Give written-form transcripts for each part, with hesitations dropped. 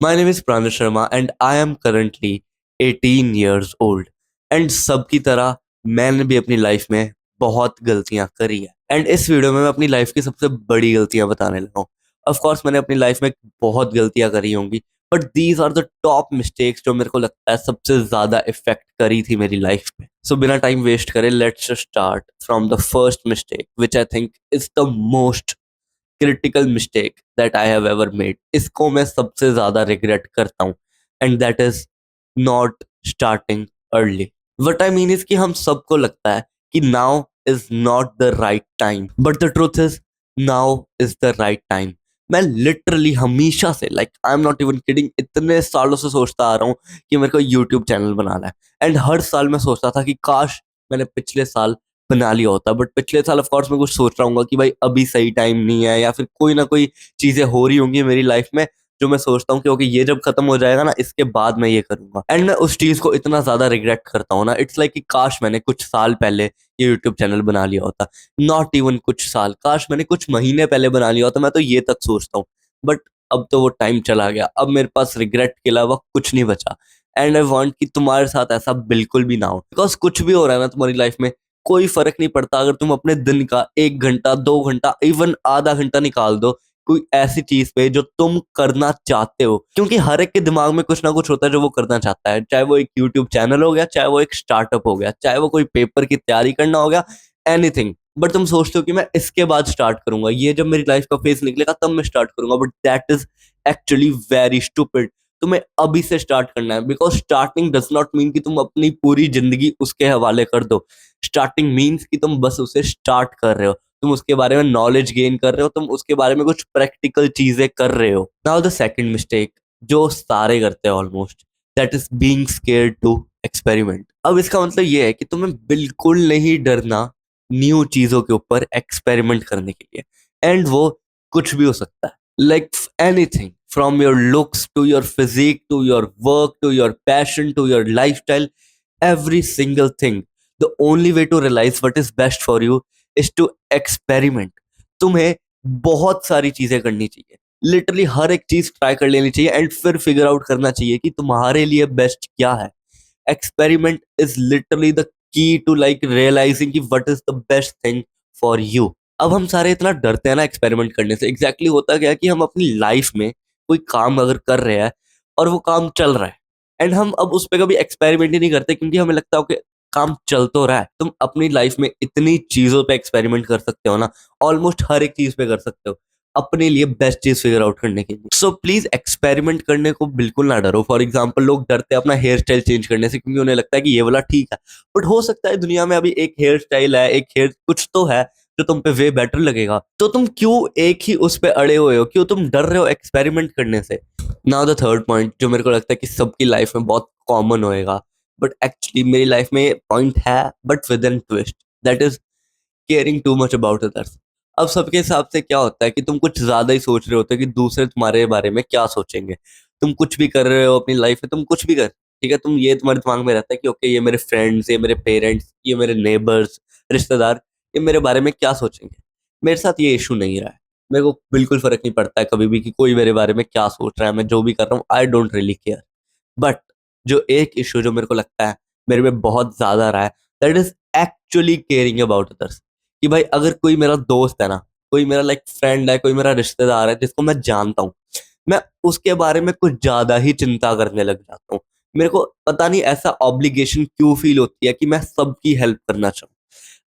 My name is Pranav Sharma and I am currently 18 years old. And सबकी तरह मैंने भी अपनी लाइफ में बहुत गलतियां करी है एंड इस वीडियो में मैं अपनी लाइफ की सबसे बड़ी गलतियां बताने लगा हूँ। ऑफ कोर्स मैंने अपनी लाइफ में बहुत गलतियां करी होंगी, but these are the top mistakes जो मेरे को लगता है सबसे ज्यादा इफेक्ट करी थी मेरी लाइफ पे। सो बिना टाइम वेस्ट करे let's start from the first mistake which I think is the most critical mistake that I have ever made. इसको मैं सबसे ज्यादा रिग्रेट करता हूँ and that is not starting early. What I mean is कि हम सबको लगता है कि now is not the right time, but the truth is now is the right time. मैं लिटरली हमेशा से I am not even kidding, इतने सालों से सोचता आ रहा हूँ कि मेरे को यूट्यूब चैनल बनाना है एंड हर साल मैं सोचता था कि काश मैंने पिछले साल बना लिया होता, बट पिछले साल ऑफ कोर्स मैं कुछ सोच रहा हूँ कि भाई अभी सही टाइम नहीं है या फिर कोई ना कोई चीजें हो रही होंगी मेरी लाइफ में जो मैं सोचता हूँ कि ओके ये जब खत्म हो जाएगा ना इसके बाद मैं ये करूंगा एंड मैं उस चीज को इतना ज्यादा रिग्रेट करता हूँ ना। इट्स लाइक कि काश मैंने कुछ साल पहले ये यूट्यूब चैनल बना लिया होता, नॉट इवन कुछ साल, काश मैंने कुछ महीने पहले बना लिया होता, मैं तो ये तक सोचता हूँ। बट अब तो वो टाइम चला गया, अब मेरे पास रिग्रेट के अलावा कुछ नहीं बचा एंड आई वांट कि तुम्हारे साथ ऐसा बिल्कुल भी ना हो। बिकॉज कुछ भी हो रहा है ना तुम्हारी लाइफ में, कोई फर्क नहीं पड़ता अगर तुम अपने दिन का 1 घंटा 2 घंटा इवन आधा घंटा निकाल दो कोई ऐसी चीज पे जो तुम करना चाहते हो, क्योंकि हर एक के दिमाग में कुछ ना कुछ होता है जो वो करना चाहता है। चाहे वो एक यूट्यूब चैनल हो गया, चाहे वो एक स्टार्टअप हो गया, चाहे वो कोई पेपर की तैयारी करना हो गया, एनीथिंग। बट तुम सोचते हो कि मैं इसके बाद स्टार्ट करूंगा, ये जब मेरी लाइफ का फेज निकलेगा तब मैं स्टार्ट करूंगा, but that is actually very stupid. तुम्हें अभी से स्टार्ट करना है, because starting does not mean कि तुम अपनी पूरी जिंदगी उसके हवाले कर दो। स्टार्टिंग मीन्स कि तुम बस उसे स्टार्ट कर रहे हो, तुम उसके बारे में नॉलेज गेन कर रहे हो, तुम उसके बारे में कुछ प्रैक्टिकल चीजें कर रहे हो। नाउ द सेकंड मिस्टेक जो सारे करते हैं almost, that is being scared to experiment. अब इसका मतलब ये है कि तुम्हें बिल्कुल नहीं डरना न्यू चीजों के ऊपर एक्सपेरिमेंट करने के लिए, एंड वो कुछ भी हो सकता है। Like anything from your looks to your physique to your work to your passion to your lifestyle, every single thing. The only way to realize what is best for you is to experiment. तुम्हें बहुत सारी चीजें करनी चाहिए, literally हर एक चीज try कर लेनी चाहिए एंड फिर फिगर आउट करना चाहिए कि तुम्हारे लिए बेस्ट क्या है। Experiment is literally the key to realizing कि what is the best thing for you. अब हम सारे इतना डरते हैं ना एक्सपेरिमेंट करने से, एग्जैक्टली होता क्या है कि हम अपनी लाइफ में कोई काम अगर कर रहे हैं और वो काम चल रहा है एंड हम अब उस पर कभी एक्सपेरिमेंट ही नहीं करते, क्योंकि हमें लगता है कि काम चल तो रहा है। तुम अपनी लाइफ में इतनी चीजों पे एक्सपेरिमेंट कर सकते हो ना, ऑलमोस्ट हर एक चीज पे कर सकते हो अपने लिए बेस्ट चीज फिगर आउट करने के लिए। सो प्लीज एक्सपेरिमेंट करने को बिल्कुल ना डरो। फॉर एग्जाम्पल लोग डरते हैं अपना हेयर स्टाइल चेंज करने से, क्योंकि उन्हें लगता है कि ये वाला ठीक है, बट हो सकता है दुनिया में अभी एक हेयर स्टाइल है, एक हेयर कुछ तो है जो तुम पे वे बेटर लगेगा, तो तुम क्यों एक ही उस पे अड़े हुए हो, क्यों तुम डर रहे हो एक्सपेरिमेंट करने से। नाउ द थर्ड पॉइंट जो मेरे को लगता है कि सबकी लाइफ में बहुत कॉमन होएगा, बट एक्चुअली मेरी लाइफ में पॉइंट है but with an twist, that is caring too much about others. अब सबके हिसाब से क्या होता है कि तुम कुछ ज्यादा ही सोच रहे होते हो कि दूसरे तुम्हारे बारे में क्या सोचेंगे। तुम कुछ भी कर रहे हो अपनी लाइफ में, तुम कुछ भी कर, ठीक है, तुम ये तुम्हारे दिमाग में रहता है कि ओके ये मेरे फ्रेंड्स, ये मेरे पेरेंट्स, ये मेरे नेबर्स, रिश्तेदार, ये मेरे बारे में क्या सोचेंगे। मेरे साथ ये इशू नहीं रहा है, मेरे को बिल्कुल फर्क नहीं पड़ता है कभी भी कि कोई मेरे बारे में क्या सोच रहा है, मैं जो भी कर रहा हूँ I don't really care. But जो एक इशू जो मेरे को लगता है मेरे में बहुत ज्यादा रहा है, that is actually caring about others. कि भाई अगर कोई मेरा दोस्त है ना, कोई मेरा फ्रेंड है, कोई मेरा रिश्तेदार है जिसको मैं जानता हूँ, मैं उसके बारे में कुछ ज्यादा ही चिंता करने लग जाता हूँ। मेरे को पता नहीं ऐसा ऑब्लिगेशन क्यों फील होती है कि मैं सबकी हेल्प करना चाहूँ।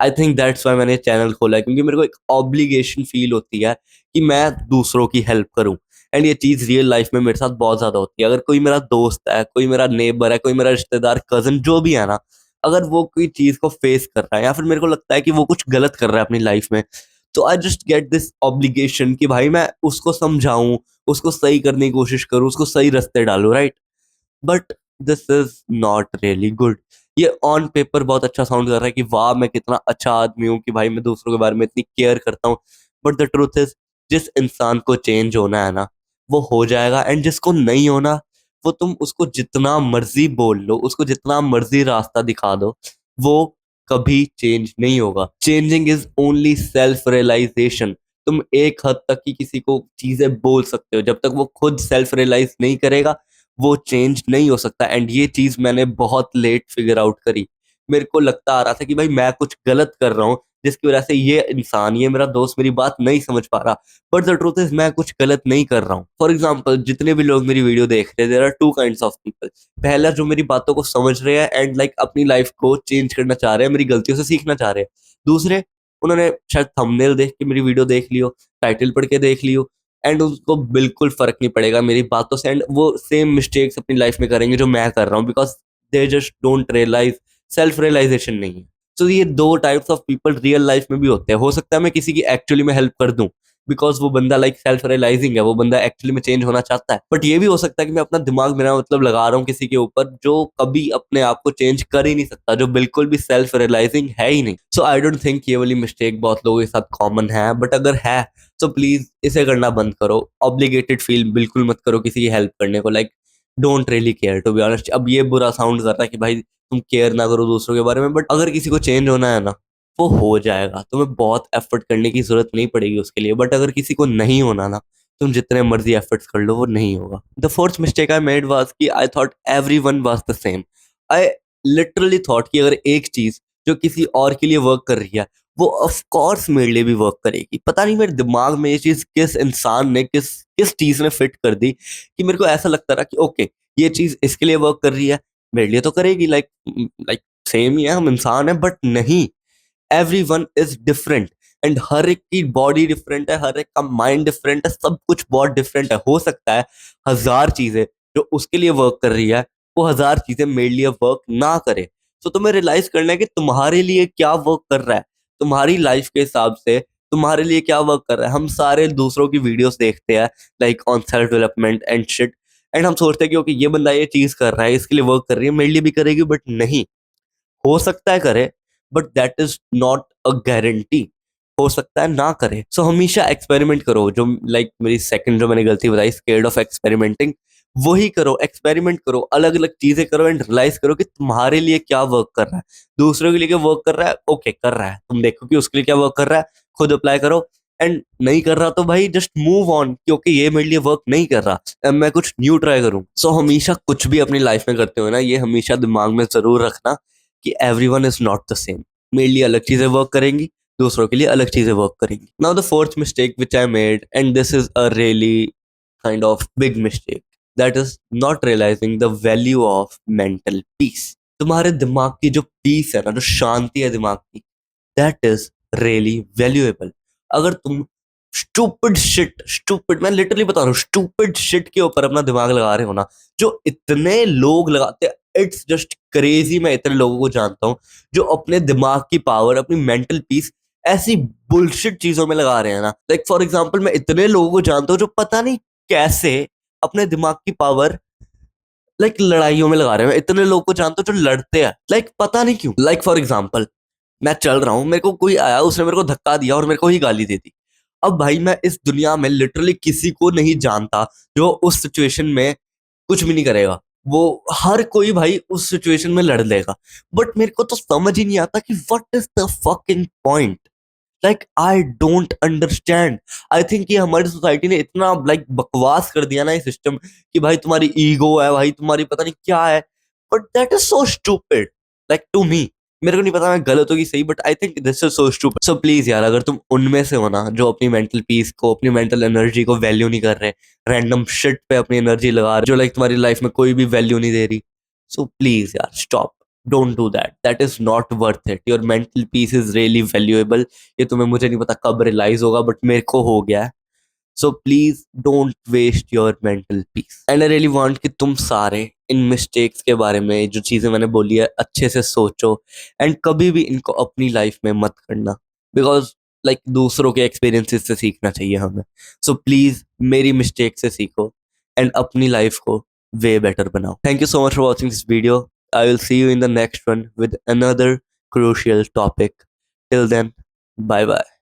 आई थिंक दैट्स वाई मैंने चैनल खोला है, क्योंकि मेरे को एक ऑब्लिगेशन फील होती है कि मैं दूसरों की हेल्प करूं। एंड ये चीज रियल लाइफ में मेरे साथ बहुत ज्यादा होती है। अगर कोई मेरा दोस्त है, कोई मेरा नेबर है, कोई मेरा रिश्तेदार, कजन, जो भी है ना, अगर वो कोई चीज को फेस कर रहा है या फिर मेरे को लगता है कि वो कुछ गलत कर रहा है अपनी लाइफ में, तो I just get this obligation कि भाई मैं उसको समझाऊं, उसको सही करने की कोशिश करूं, उसको सही रास्ते डालूं, right. But this is not really good. ये ऑन पेपर बहुत अच्छा साउंड कर रहा है कि वाह मैं कितना अच्छा आदमी हूँ कि भाई मैं दूसरों के बारे में इतनी केयर करता हूँ, बट द ट्रूथ इज जिस इंसान को चेंज होना है ना वो हो जाएगा, एंड जिसको नहीं होना वो तुम उसको जितना मर्जी बोल लो, उसको जितना मर्जी रास्ता दिखा दो, वो कभी चेंज नहीं होगा। Changing is only self realisation, तुम एक हद तक ही किसी को चीजें बोल सकते हो, जब तक वो खुद सेल्फ रियलाइज नहीं करेगा वो चेंज नहीं हो सकता। एंड ये चीज मैंने बहुत लेट फिगर आउट करी। मेरे को लगता आ रहा था कि भाई मैं कुछ गलत कर रहा हूँ जिसकी वजह से ये इंसान, ये मेरा दोस्त मेरी बात नहीं समझ पा रहा, बट द ट्रूथ इज मैं कुछ गलत नहीं कर रहा हूँ। फॉर एग्जाम्पल, जितने भी लोग मेरी वीडियो देख रहे हैं, there are two kinds of people. पहला जो मेरी बातों को समझ रहे हैं एंड लाइक अपनी लाइफ को चेंज करना चाह रहे हैं, मेरी गलतियों से सीखना चाह रहे हैं। दूसरे, उन्होंने शायद थंबनेल देख के मेरी वीडियो देख लियो, टाइटल पढ़ के देख लियो, एंड उसको बिल्कुल फर्क नहीं पड़ेगा मेरी बातों से, एंड वो सेम मिस्टेक्स अपनी लाइफ में करेंगे जो मैं कर रहा हूँ, because they just don't realise, self realisation नहीं है। तो ये दो types of people real life में भी होते हैं। हो सकता है मैं किसी की एक्चुअली में हेल्प कर दूं बिकॉज वो बंदा लाइक सेल्फ रियलाइजिंग है, वो बंदा एक्चुअली में चेंज होना चाहता है, बट ये भी हो सकता है कि मैं अपना दिमाग मेरा मतलब लगा रहा हूँ किसी के ऊपर जो कभी अपने आप को चेंज कर ही नहीं सकता, जो बिल्कुल भी सेल्फ रियलाइजिंग है ही नहीं। सो आई डोंट थिंक ये वाली मिस्टेक बहुत लोगों के साथ कॉमन है, बट अगर है तो प्लीज इसे करना बंद करो। ऑब्लिगेटेड फील बिल्कुल मत करो किसी की हेल्प करने को, like don't really care to be honest. अब ये बुरा साउंड कर रहा है कि भाई तुम केयर ना करो दूसरों के बारे में, बट अगर किसी को चेंज होना है ना, वो हो जाएगा। तुम्हें बहुत एफर्ट करने की जरूरत नहीं पड़ेगी उसके लिए, बट अगर किसी को नहीं होना ना, तुम जितने मर्जी एफर्ट्स कर लो वो नहीं होगा। The fourth mistake I made was कि I thought everyone was the same. I literally thought कि अगर एक चीज जो किसी और के लिए वर्क कर रही है वो ऑफ कोर्स मेरे लिए भी वर्क करेगी। पता नहीं मेरे दिमाग में ये चीज किस इंसान ने, किस किस चीज ने फिट कर दी कि मेरे को ऐसा लगता रहा कि ओके ये चीज इसके लिए वर्क कर रही है, मेरे लिए तो करेगी, लाइक लाइक सेम ही है, हम इंसान है। बट नहीं, every one is different, and हर एक की बॉडी डिफरेंट है, हर एक का माइंड डिफरेंट है, सब कुछ बहुत डिफरेंट है। हो सकता है हजार चीजें जो उसके लिए वर्क कर रही है वो हजार चीजें मेरे लिए वर्क ना करे। तो तुम्हें रियलाइज करना है कि तुम्हारे लिए क्या वर्क कर रहा है, तुम्हारी लाइफ के हिसाब से तुम्हारे लिए क्या वर्क कर रहा है। हम सारे दूसरों की वीडियोस देखते हैं like on self development and shit, and हम सोचते हैं कि ओके ये बंदा ये चीज कर रहा है, इसके लिए वर्क कर रही है, मेरे लिए भी करेगी, बट नहीं। हो सकता है करे, but that is not a guarantee. हो सकता है ना करे। सो हमेशा एक्सपेरिमेंट करो। जो लाइक मेरी सेकंड जो मैंने गलती बताई, स्केर्ड ऑफ एक्सपेरिमेंटिंग, वही करो। एक्सपेरिमेंट करो, अलग अलग चीजें करो, एंड रियलाइज करो कि तुम्हारे लिए क्या वर्क कर रहा है। दूसरों के लिए क्या वर्क कर रहा है, ओके कर रहा है, तुम देखो कि उसके लिए क्या वर्क कर रहा है, खुद अप्लाई करो। एंड नहीं कर रहा तो भाई जस्ट मूव ऑन, क्योंकि ये मेरे लिए वर्क नहीं कर रहा, अब मैं कुछ न्यू ट्राई करूं। सो हमेशा कुछ भी अपनी लाइफ में करते हो ना, ये हमेशा दिमाग में जरूर रखना कि everyone is not the same. मेरे लिए अलग चीजें वर्क करेंगी, दूसरों के लिए अलग चीजें वर्क करेंगी। Now the fourth mistake which I made, and this is a really kind of big mistake, that is not realising the value of mental peace. तुम्हारे दिमाग की जो पीस है ना, जो शांति है दिमाग की, दैट इज रियली वैल्यूएबल। अगर तुम स्टूपिड मैं लिटरली बता रहा हूँ, स्टूपिड शिट के ऊपर अपना दिमाग लगा रहे हो ना, जो इतने लोग लगाते हैं, इट्स जस्ट क्रेजी। मैं इतने लोगों को जानता हूँ जो अपने दिमाग की पावर, अपनी मेंटल पीस ऐसी बुलशिट चीजों में लगा रहे हैं ना। लाइक फॉर एग्जाम्पल, मैं इतने लोगों को जानता हूँ जो पता नहीं कैसे अपने दिमाग की पावर लाइक लड़ाइयों में लगा रहे हैं। मैं इतने लोगों को जानता हूँ जो लड़ते हैं, लाइक पता नहीं क्यों। लाइक फॉर एग्जाम्पल, मैं चल रहा हूँ, मेरे को कोई आया, उसने मेरे को धक्का दिया और मेरे को ही गाली दे दी। अब भाई मैं इस दुनिया में लिटरली किसी को नहीं जानता जो उस सिचुएशन में कुछ भी नहीं करेगा। वो हर कोई भाई उस सिचुएशन में लड़ लेगा, बट मेरे को तो समझ ही नहीं आता कि what is the fucking point. Like I don't understand. I think ये हमारी सोसाइटी ने इतना लाइक बकवास कर दिया ना ये सिस्टम, कि भाई तुम्हारी ईगो है, भाई तुम्हारी पता नहीं क्या है, but that is so stupid like to me. मेरे को नहीं पता मैं गलत होगी सही, but I think this is so stupid. So please यार, अगर तुम उनमें से हो ना जो अपनी मेंटल पीस को, अपनी मेंटल एनर्जी को वैल्यू नहीं कर रहे, रैंडम शिट पे अपनी एनर्जी लगा रहे जो लाइक तुम्हारी लाइफ में कोई भी वैल्यू नहीं दे रही, सो प्लीज यार stop. Don't do that, that is not worth it. Your mental piece is really valuable. ये तुम्हें, मुझे नहीं पता कब रियलाइज होगा, बट मेरे को हो गया है। So please don't waste your mental peace. And I really want कि तुम सारे इन मिस्टेक्स के बारे में, जो चीजें मैंने बोली है, अच्छे से सोचो, एंड कभी भी इनको अपनी लाइफ में मत करना, बिकॉज लाइक दूसरों के एक्सपीरियंसेस से सीखना चाहिए हमें। सो प्लीज मेरी मिस्टेक से सीखो एंड अपनी लाइफ को वे बेटर बनाओ। Thank you so much for watching this video. I will see you in the next one with another crucial topic. Till then, bye bye.